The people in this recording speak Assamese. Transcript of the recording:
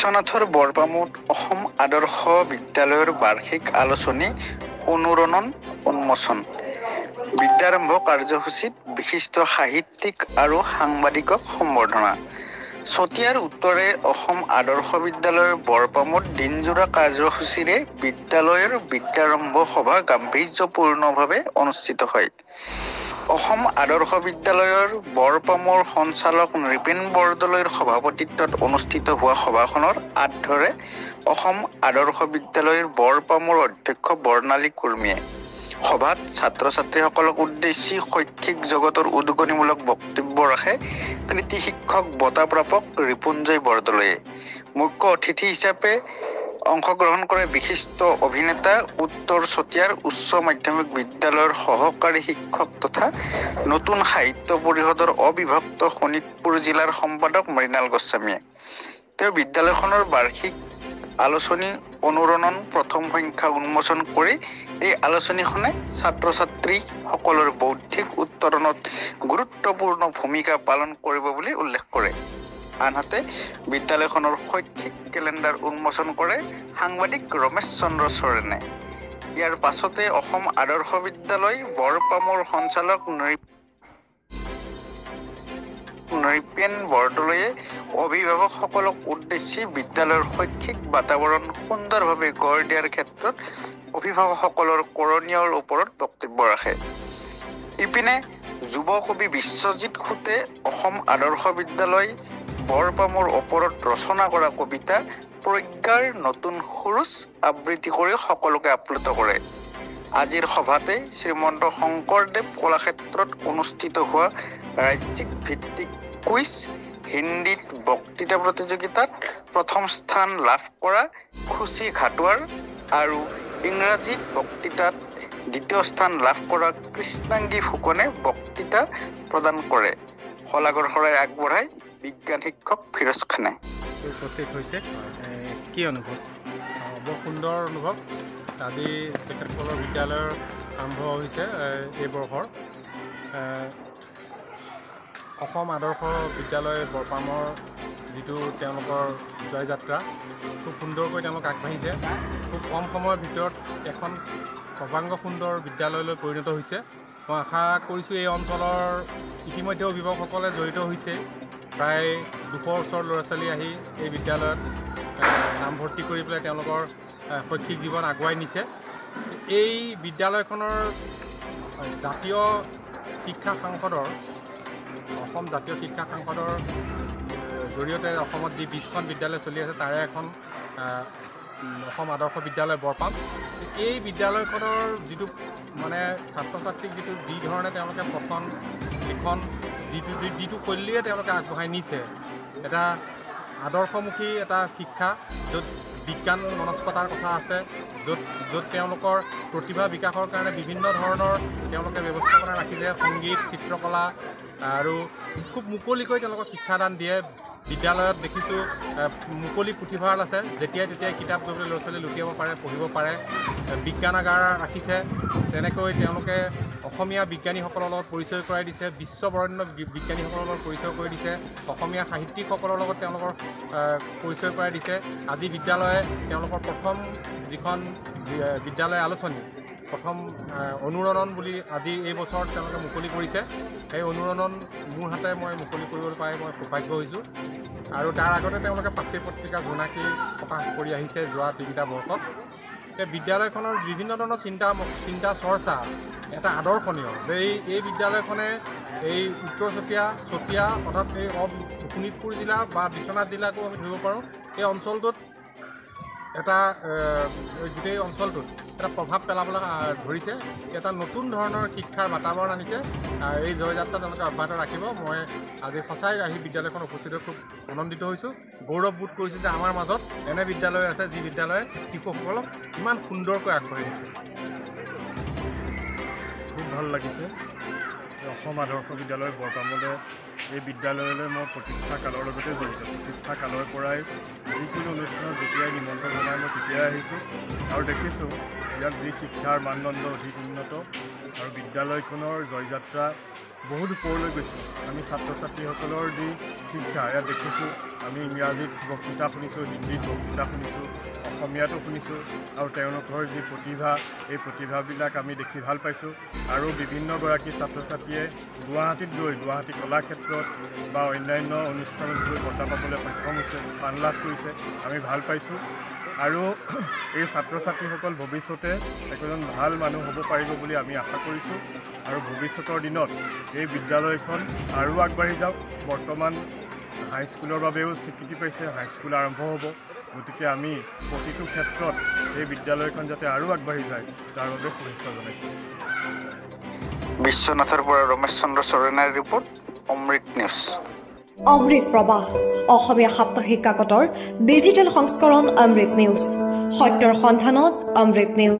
বিশ্বনাথৰ বৰপামুত অসম আদৰ্শ বিদ্যালয়ৰ বাৰ্ষিক আলোচনী অনুৰণন উন্মোচন। বিদ্যাৰম্ভ কাৰ্যসূচীত বিশিষ্ট সাহিত্যিক আৰু সাংবাদিকক সম্বৰ্ধনা। চতিয়াৰ উত্তৰে অসম আদৰ্শ বিদ্যালয়ৰ বৰপামুত দিনজোৰা কাৰ্যসূচীৰে বিদ্যালয়ৰ বিদ্যাৰম্ভ সভা গাম্ভীৰ্যপূৰ্ণভাৱে অনুষ্ঠিত হয়। অসম আদৰ্শ বিদ্যালয়ৰ বৰপামৰ সঞ্চালক নৃপেন বৰদলৈৰ সভাপতিত্বত অনুষ্ঠিত হোৱা সভাখনৰ আঁতৰে অসম আদৰ্শ বিদ্যালয়ৰ বৰপামৰ অধ্যক্ষ বৰ্ণালী কুৰ্মীয়ে সভাত ছাত্ৰ-ছাত্ৰীসকলক উদ্দেশ্যি শৈক্ষিক জগতৰ উদ্গনিমূলক বক্তব্য ৰাখে কৃতি শিক্ষক বঁটা প্ৰাপক ৰিপুঞ্জয় বৰদলৈয়ে। মুখ্য অতিথি হিচাপে অংশগ্ৰহণ কৰে বিশিষ্ট অভিনেতা উত্তৰ চতিয়াৰ উচ্চ মাধ্যমিক বিদ্যালয়ৰ সহকাৰী শিক্ষক তথা নতুন সাহিত্য পৰিষদৰ অবিভক্ত শোণিতপুৰ জিলাৰ সম্পাদক মৃণাল গোস্বামীয়ে। তেওঁ বিদ্যালয়খনৰ বাৰ্ষিক আলোচনী অনুৰণন প্ৰথম সংখ্যা উন্মোচন কৰি এই আলোচনীখনে ছাত্ৰ-ছাত্ৰী সকলৰ বৌদ্ধিক উত্তৰণত গুৰুত্বপূৰ্ণ ভূমিকা পালন কৰিব বুলি উল্লেখ কৰে। আনহাতে বিদ্যালয়খনৰ শৈক্ষিক কেলেণ্ডাৰ উন্মোচন কৰে সাংবাদিক ৰমেশ চন্দ্ৰ চৰণে। ইয়াৰ পাছতে অসম আদৰ্শ বিদ্যালয় বৰপামৰ সঞ্চালক নৃপেন বৰদলৈয়ে অভিভাৱকসকলক উদ্দেশ্যি বিদ্যালয়ৰ শৈক্ষিক বাতাবৰণ সুন্দৰভাৱে গঢ় দিয়াৰ ক্ষেত্ৰত অভিভাৱকসকলৰ কৰণীয়ৰ ওপৰত বক্তব্য ৰাখে। ইপিনে যুৱ কবি বিশ্বজিৎ খুটে অসম আদৰ্শ বিদ্যালয় বৰপামৰ ওপৰত ৰচনা কৰা কবিতা প্ৰজ্ঞাৰ নতুন সুৰুজ আবৃত্তি কৰি সকলোকে আপ্লুত কৰে। আজিৰ সভাতে শ্ৰীমন্ত শংকৰদেৱ কলাক্ষেত্ৰত অনুষ্ঠিত হোৱা ৰাজ্যিক ভিত্তিক কুইজ হিন্দীত বক্তৃতা প্ৰতিযোগিতাত প্ৰথম স্থান লাভ কৰা খুচি ঘাটোৱাৰ আৰু ইংৰাজীত বক্তৃতাত দ্বিতীয় স্থান লাভ কৰা কৃষ্ণাংগী ফুকনে বক্তৃতা প্ৰদান কৰে। শলাগৰ শৰাই আগবঢ়াই বিজ্ঞান শিক্ষক ফিৰোজ খানে। উপস্থিত হৈছে কি অনুভৱ? বৰ সুন্দৰ অনুভৱ। আজি তেখেতসকলৰ বিদ্যালয়ৰ আৰম্ভ হৈছে এই বৰ্ষৰ অসম আদৰ্শ বিদ্যালয় বৰপামৰ যিটো তেওঁলোকৰ জয়যাত্ৰা খুব সুন্দৰকৈ তেওঁলোক আগবাঢ়িছে। খুব কম সময়ৰ ভিতৰত এখন সৰ্বাংগ সুন্দৰ বিদ্যালয়লৈ পৰিণত হৈছে। মই আশা কৰিছোঁ এই অঞ্চলৰ ইতিমধ্যে অভিভাৱকসকলে জড়িত হৈছে। প্ৰায় 200 ওচৰ ল'ৰা ছোৱালী আহি এই বিদ্যালয়ত নামভৰ্তি কৰি পেলাই তেওঁলোকৰ শৈক্ষিক জীৱন আগুৱাই নিছে। এই বিদ্যালয়খনৰ জাতীয় শিক্ষা সংসদৰ অসম জাতীয় শিক্ষা সংসদৰ জৰিয়তে অসমত যি 20খন বিদ্যালয় চলি আছে তাৰে এখন অসম আদৰ্শ বিদ্যালয় বৰপাম। এই বিদ্যালয়খনৰ যিটো মানে ছাত্ৰ ছাত্ৰীক যি ধৰণে তেওঁলোকে পঠন লিখন যিটো শৈলীৰে তেওঁলোকে আগবঢ়াই নিছে, এটা আদৰ্শমুখী এটা শিক্ষা য'ত বিজ্ঞান মনস্কতাৰ কথা আছে, য'ত তেওঁলোকৰ প্ৰতিভা বিকাশৰ কাৰণে বিভিন্ন ধৰণৰ তেওঁলোকে ব্যৱস্থাপনা ৰাখিছে। সংগীত, চিত্ৰকলা আৰু খুব মুকলিকৈ তেওঁলোকক শিক্ষাদান দিয়ে। বিদ্যালয়ত দেখিছোঁ মুকলি পুথিভঁৰাল আছে, যেতিয়াই তেতিয়াই কিতাপ গৈ ল'ৰা ছোৱালী লুটিয়াব পাৰে, পঢ়িব পাৰে। বিজ্ঞানাগাৰ ৰাখিছে। তেনেকৈ তেওঁলোকে অসমীয়া বিজ্ঞানীসকলৰ লগত পৰিচয় কৰাই দিছে, বিশ্ববৰেণ্য বিজ্ঞানীসকলৰ লগত পৰিচয় কৰি দিছে, অসমীয়া সাহিত্যিকসকলৰ লগত তেওঁলোকৰ পৰিচয় কৰাই দিছে। আজি বিদ্যালয়ে তেওঁলোকৰ প্ৰথম যিখন বিদ্যালয় আলোচনী প্ৰথম অনুৰণন বুলি আজি এই বছৰত তেওঁলোকে মুকলি কৰিছে। সেই অনুৰণন মোৰ হাতে মই মুকলি কৰিবলৈ পাই মই সৌভাগ্য হৈছোঁ। আৰু তাৰ আগতে তেওঁলোকে পাচি পত্ৰিকা জোনাকী প্ৰকাশ কৰি আহিছে যোৱা 3টা বৰ্ষত। এই বিদ্যালয়খনৰ বিভিন্ন ধৰণৰ চিন্তা চৰ্চা এটা আদৰ্শনীয় যে এই বিদ্যালয়খনে এই উত্তৰ চতিয়া অৰ্থাৎ এই শোণিতপুৰ জিলা বা বিশ্বনাথ জিলাকো আমি ধৰিব পাৰোঁ। এই অঞ্চলটোত এটা গোটেই অঞ্চলটোত এটা প্ৰভাৱ পেলাবলৈ ধৰিছে। এটা নতুন ধৰণৰ শিক্ষাৰ বাতাবৰণ আনিছে। এই জয়যাত্ৰা তেওঁলোকে অব্যাহত ৰাখিব। মই আজি সঁচাই আহি বিদ্যালয়খন উপস্থিত হৈ খুব আনন্দিত হৈছোঁ। গৌৰৱবোধ কৰিছোঁ যে আমাৰ মাজত এনে বিদ্যালয় আছে যি বিদ্যালয়ে শিশুসকলক ইমান সুন্দৰকৈ আগবাঢ়ি দিছে। খুব ভাল লাগিছে। অসম আদৰ্শ বিদ্যালয় বৰপামলৈ এই বিদ্যালয়লৈ মই প্ৰতিষ্ঠা কালৰ লগতে জড়িত। প্ৰতিষ্ঠা কালৰ পৰাই যিকোনো অনুষ্ঠানত যেতিয়াই নিমন্ত্ৰণ জনাই মই তেতিয়াই আহিছোঁ আৰু দেখিছোঁ ইয়াত যি শিক্ষাৰ মানদণ্ড অধিক উন্নত আৰু বিদ্যালয়খনৰ জয়যাত্ৰা বহুত ওপৰলৈ গৈছোঁ। আমি ছাত্ৰ ছাত্ৰীসকলৰ যি শিক্ষা ইয়াত দেখিছোঁ, আমি ইংৰাজীত বক্তৃতা শুনিছোঁ, হিন্দীত বক্তৃতা শুনিছোঁ, অসমীয়াতো শুনিছোঁ, আৰু তেওঁলোকৰ যি প্ৰতিভা এই প্ৰতিভাবিলাক আমি দেখি ভাল পাইছোঁ। আৰু বিভিন্নগৰাকী ছাত্ৰ ছাত্ৰীয়ে গুৱাহাটীত গৈ গুৱাহাটী কলাক্ষেত্ৰত বা অন্যান্য অনুষ্ঠানত গৈ বঁটা পাবলৈ সক্ষম হৈছে, স্থান লাভ কৰিছে, আমি ভাল পাইছোঁ। আৰু এই ছাত্ৰ ছাত্ৰীসকল ভৱিষ্যতে একোজন ভাল মানুহ হ'ব পাৰিব বুলি আমি আশা কৰিছোঁ। আৰু ভৱিষ্যতৰ দিনত এই বিদ্যালয়খন আৰু আগবাঢ়ি যাওক। বৰ্তমান হাইস্কুলৰ বাবেও স্বীকৃতি পাইছে, হাইস্কুল আৰম্ভ হ'ব। গতিকে আমি প্ৰতিটো ক্ষেত্ৰত এই বিদ্যালয়খন যাতে আৰু আগবাঢ়ি যায় তাৰ বাবে শুভেচ্ছা জনাইছোঁ। বিশ্বনাথৰ পৰা ৰমেশ চন্দ্ৰ চৰণাৰ ৰিপৰ্ট, অমৃত নিউজ। অমৃত প্ৰবাহ অসমীয়া সাপ্তাহিক কাকতৰ ডিজিটেল সংস্কৰণ অমৃত নিউজ, সত্যৰ সন্ধানত অমৃত নিউজ।